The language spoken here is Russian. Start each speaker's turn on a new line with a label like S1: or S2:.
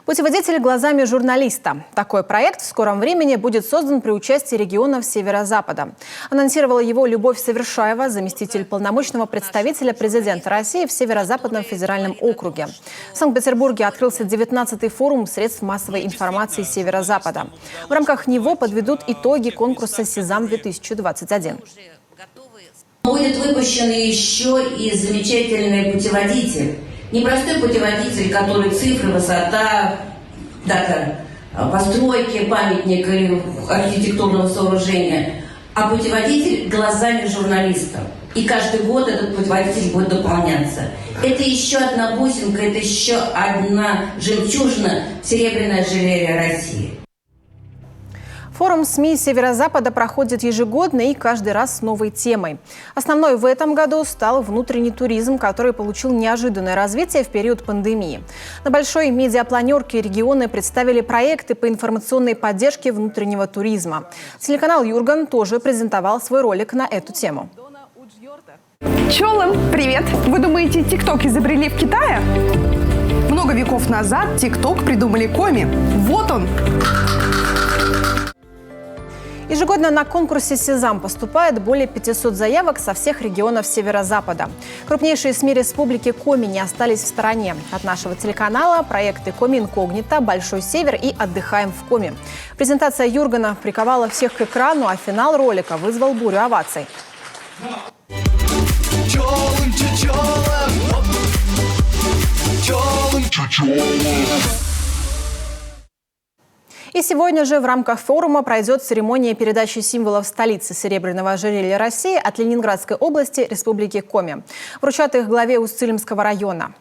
S1: Путеводитель глазами журналиста. Такой проект в скором времени будет создан при участии регионов Северо-Запада. Анонсировала его Любовь Совершаева, заместитель полномочного представителя президента России в Северо-Западном федеральном округе. В Санкт-Петербурге открылся 19-й форум средств массовой информации Северо-Запада. В рамках него подведут итоги конкурса «Сезам-2021».
S2: Будет выпущен еще и замечательный путеводитель. Непростой путеводитель, который цифры, высота, дата постройки, памятника или архитектурного сооружения, а путеводитель глазами журналистов. И каждый год этот путеводитель будет дополняться. Это еще одна бусинка, это еще одна жемчужина в серебряной ожерелье России.
S1: Форум СМИ Северо-Запада проходит ежегодно и каждый раз с новой темой. Основной в этом году стал внутренний туризм, который получил неожиданное развитие в период пандемии. На большой медиапланерке регионы представили проекты по информационной поддержке внутреннего туризма. Телеканал «Юрган» тоже презентовал свой ролик на эту тему.
S3: Чолом, привет! Вы думаете, ТикТок изобрели в Китае? Много веков назад ТикТок придумали коми. Вот он!
S1: Ежегодно на конкурсе «Сезам» поступает более 500 заявок со всех регионов Северо-Запада. Крупнейшие СМИ республики Коми не остались в стороне. От нашего телеканала проекты «Коми Инкогнито», «Большой Север» и «Отдыхаем в Коми». Презентация Юргана приковала всех к экрану, а финал ролика вызвал бурю оваций. И сегодня же в рамках форума пройдет церемония передачи символов столицы серебряного ожерелья России от Ленинградской области Республики Коми. Вручат их главе Усть-Илимского района.